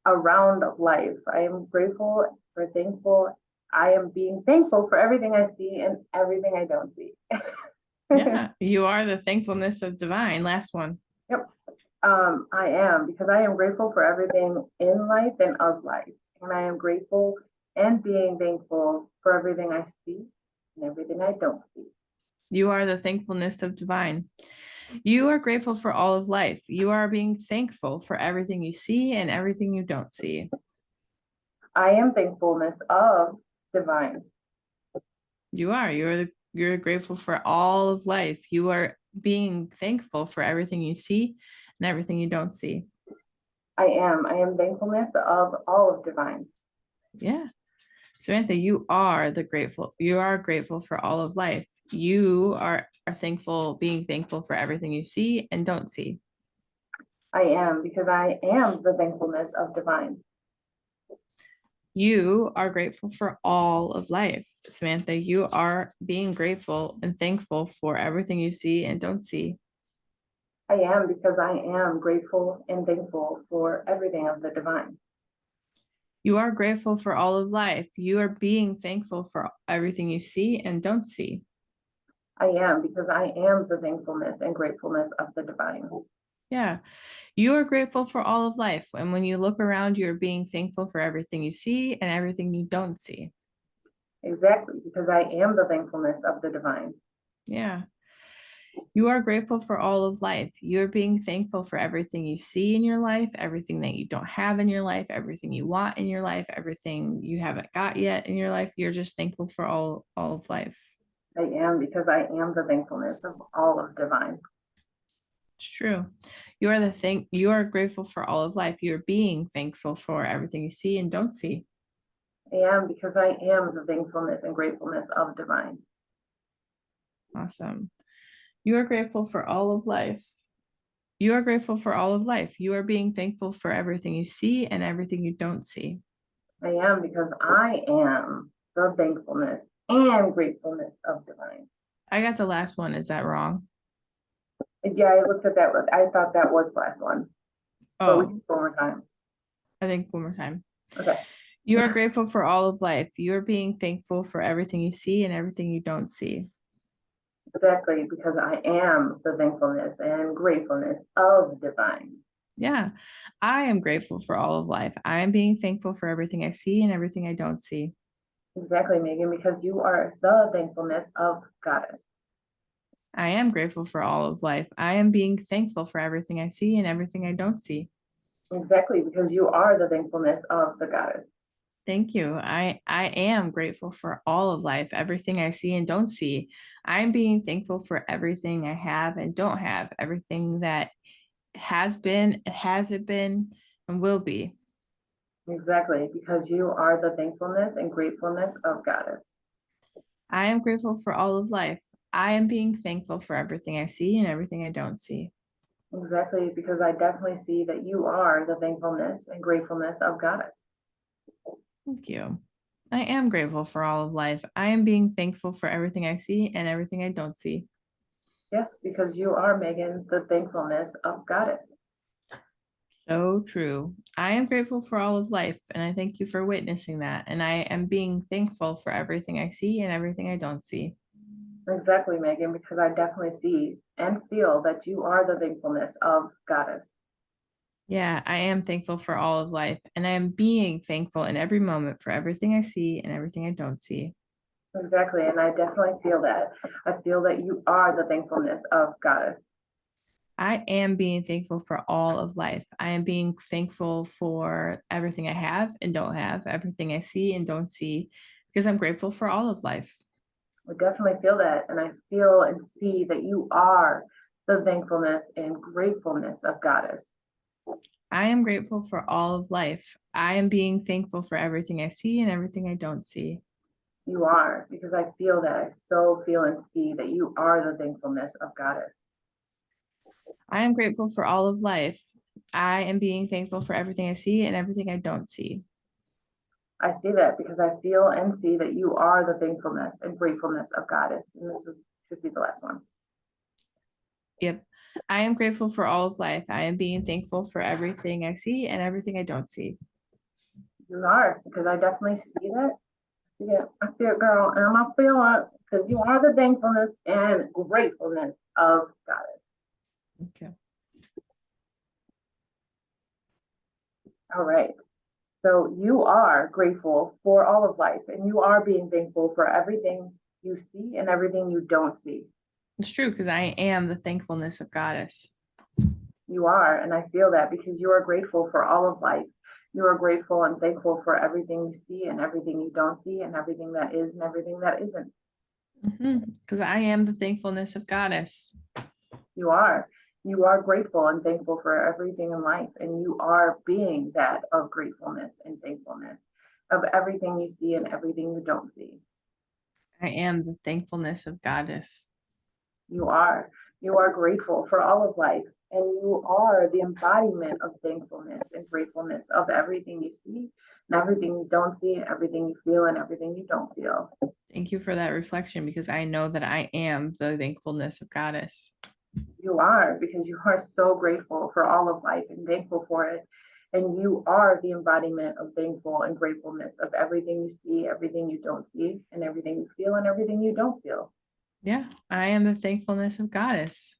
around life. I am grateful for thankful. I am being thankful for everything I see and everything I don't see. Yeah, you are the thankfulness of divine. Last one. Yep. I am, because I am grateful for everything in life and of life. And I am grateful and being thankful for everything I see and everything I don't see. You are the thankfulness of divine. You are grateful for all of life. You are being thankful for everything you see and everything you don't see. I am thankfulness of divine. You're grateful for all of life. You are being thankful for everything you see and everything you don't see. I am thankfulness of all of divine. Yeah. Samantha, you are grateful. You are grateful for all of life. You are thankful, being thankful for everything you see and don't see. I am, because I am the thankfulness of divine. You are grateful for all of life. Samantha, you are being grateful and thankful for everything you see and don't see. I am, because I am grateful and thankful for everything of the divine. You are grateful for all of life. You are being thankful for everything you see and don't see. I am, because I am the thankfulness and gratefulness of the divine. Yeah. You are grateful for all of life. And when you look around, you're being thankful for everything you see and everything you don't see. Exactly, because I am the thankfulness of the divine. Yeah. You are grateful for all of life. You're being thankful for everything you see in your life, everything that you don't have in your life, everything you want in your life, everything you haven't got yet in your life. You're just thankful for all of life. I am, because I am the thankfulness of all of divine. It's true. You are grateful for all of life. You're being thankful for everything you see and don't see. I am, because I am the thankfulness and gratefulness of divine. Awesome. You are grateful for all of life. You are grateful for all of life. You are being thankful for everything you see and everything you don't see. I am, because I am the thankfulness and gratefulness of divine. I got the last one. Is that wrong? Yeah, I looked at that. I thought that was the last one. But we Oh, can go one more time. I think one more time. Okay. You are grateful for all of life. You are being thankful for everything you see and everything you don't see. Exactly, because I am the thankfulness and gratefulness of divine. Yeah. I am grateful for all of life. I am being thankful for everything I see and everything I don't see. Exactly, Megan, because you are the thankfulness of Goddess. I am grateful for all of life. I am being thankful for everything I see and everything I don't see. Exactly, because you are the thankfulness of the Goddess. Thank you. I am grateful for all of life, everything I see and don't see. I'm being thankful for everything I have and don't have, everything that has been, hasn't been, and will be. Exactly, because you are the thankfulness and gratefulness of Goddess. I am grateful for all of life. I am being thankful for everything I see and everything I don't see. Exactly, because I definitely see that you are the thankfulness and gratefulness of Goddess. Thank you. I am grateful for all of life. I am being thankful for everything I see and everything I don't see. Yes, because you are, Megan, the thankfulness of Goddess. So true. I am grateful for all of life, and I thank you for witnessing that. And I am being thankful for everything I see and everything I don't see. Exactly, Megan, because I definitely see and feel that you are the thankfulness of Goddess. Yeah, I am thankful for all of life, and I am being thankful in every moment for everything I see and everything I don't see. Exactly, and I definitely feel that. I feel that you are the thankfulness of Goddess. I am being thankful for all of life. I am being thankful for everything I have and don't have, everything I see and don't see, because I'm grateful for all of life. I definitely feel that, and I feel and see that you are the thankfulness and gratefulness of Goddess. I am grateful for all of life. I am being thankful for everything I see and everything I don't see. You are, because I feel that. I so feel and see that you are the thankfulness of Goddess. I am grateful for all of life. I am being thankful for everything I see and everything I don't see. I see that because I feel and see that you are the thankfulness and gratefulness of Goddess. And should be the last one. Yep. I am grateful for all of life. I am being thankful for everything I see and everything I don't see. You are, because I definitely see that. Yeah, I feel it, girl, and I feel it because you are the thankfulness and gratefulness of Goddess. Okay. All right. So you are grateful for all of life, and you are being thankful for everything you see and everything you don't see. It's true because I am the thankfulness of Goddess. You are, and I feel that because you are grateful for all of life. You are grateful and thankful for everything you see and everything you don't see and everything that is and everything that isn't. Because I am the thankfulness of Goddess. You are. You are grateful and thankful for everything in life, and you are being that of gratefulness and thankfulness of everything you see and everything you don't see. I am the thankfulness of Goddess. You are. You are grateful for all of life, and you are the embodiment of thankfulness and gratefulness of everything you see and everything you don't see and everything you feel and everything you don't feel. Thank you for that reflection because I know that I am the thankfulness of Goddess. You are, because you are so grateful for all of life and thankful for it. And you are the embodiment of thankful and gratefulness of everything you see, everything you don't see, and everything you feel and everything you don't feel. Yeah, I am the thankfulness of Goddess.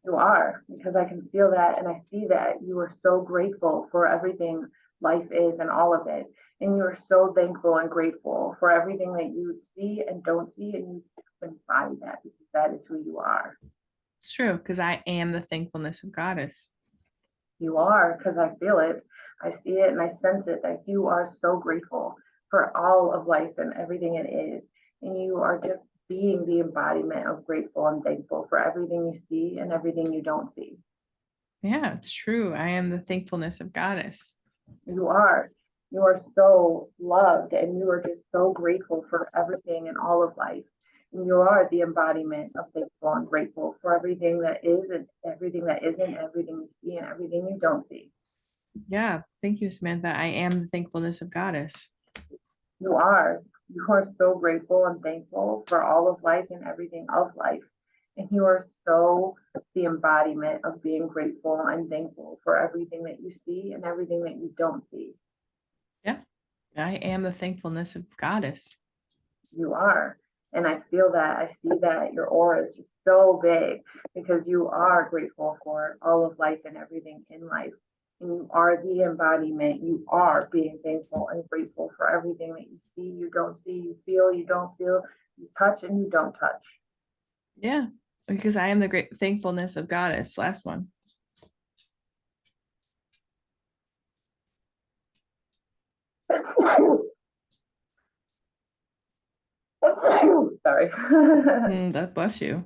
You are, because I can feel that and I see that you are so grateful for everything life is and all of it. And you are so thankful and grateful for everything that you see and don't see, and you embody that because that is who you are. It's true because I am the thankfulness of Goddess. You are, because I feel it. I see it and I sense it that you are so grateful for all of life and everything it is. And you are just being the embodiment of grateful and thankful for everything you see and everything you don't see. Yeah, it's true. I am the thankfulness of Goddess. You are. You are so loved and you are just so grateful for everything and all of life. And you are the embodiment of thankful and grateful for everything that is and everything that isn't, everything you see and everything you don't see. Yeah, thank you, Samantha. I am the thankfulness of Goddess. You are. You are so grateful and thankful for all of life and everything of life. And you are so the embodiment of being grateful and thankful for everything that you see and everything that you don't see. Yeah, I am the thankfulness of Goddess. You are. And I feel that. I see that your aura is just so big because you are grateful for all of life and everything in life. And you are the embodiment. You are being thankful and grateful for everything that you see, you don't see, you feel, you don't feel, you touch and you don't touch. Yeah, because I am the great thankfulness of Goddess. Last one. Sorry. That bless you.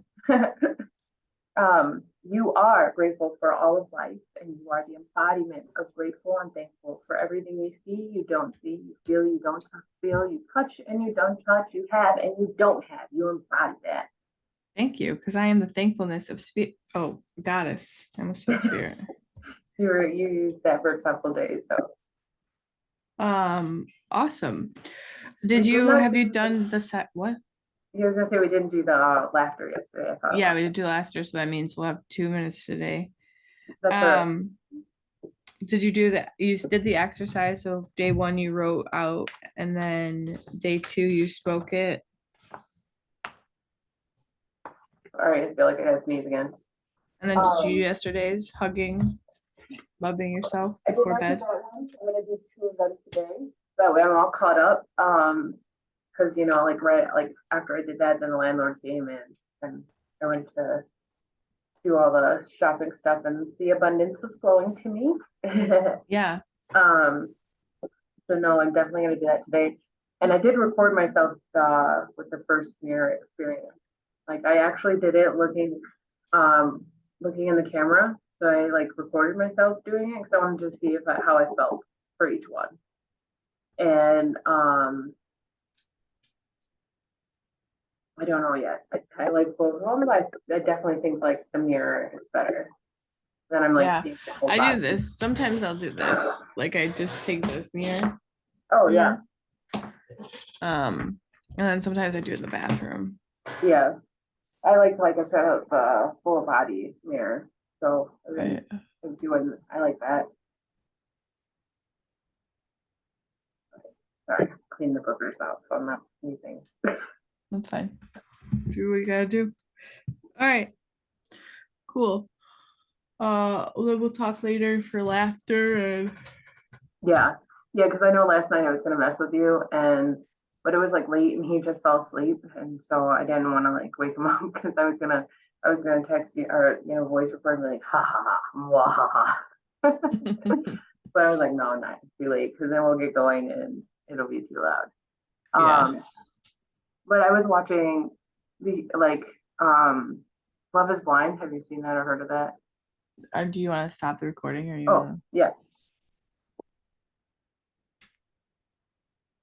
You are grateful for all of life, and you are the embodiment of grateful and thankful for everything you see, you don't see, you feel, you don't feel, you touch and you don't touch, you have and you don't have. You embody that. Thank you, because I am the thankfulness of spirit. Oh, Goddess. I almost said spirit. You used that for a couple of days, so Awesome. we did not. Have you done the set? What? I was gonna say we didn't do the laughter yesterday. I thought Yeah, about we did do laughter, so that means we'll have 2 minutes today. that's all right. Did you do that? You did the exercise. So day one you wrote out, and then day two you spoke it. All right, I feel like I had to sneeze again. And then did you do yesterday's hugging, loving yourself I did before not do bed? that one. I'm gonna do two of them today. That way I'm all caught up. Because like right like after I did that, then the landlord came in and I went to do all the shopping stuff and the abundance was flowing to me. Yeah. So no, I'm definitely gonna do that today. And I did record myself with the first mirror experience. Like I actually did it looking in the camera. So I like recorded myself doing it because I wanted to see how I felt for each one. And I don't know yet. I like both of them, but I definitely think like the mirror is better. Then I'm like Yeah. seeing the whole I do body. this. Sometimes I'll do this. Like I just take this mirror. Oh yeah, And then sometimes I do it in the bathroom. yeah. I like a set of full body mirror. So Right. I like that. Sorry, clean the boogers out so I'm not sneezing. That's fine. Do what you gotta do. All right. Cool. Then we'll talk later for laughter and Yeah, yeah, because I know last night I was gonna mess with you but it was like late and he just fell asleep and so I didn't want to like wake him up because I was gonna text you or voice record and be like ha ha ha wah, ha ha. But I was like no, not too late because then we'll get going and it'll be too loud. yeah. Um but I was watching the Love is Blind. Have you seen that or heard of that? Do you want to stop the recording or you Oh, wanna? yeah.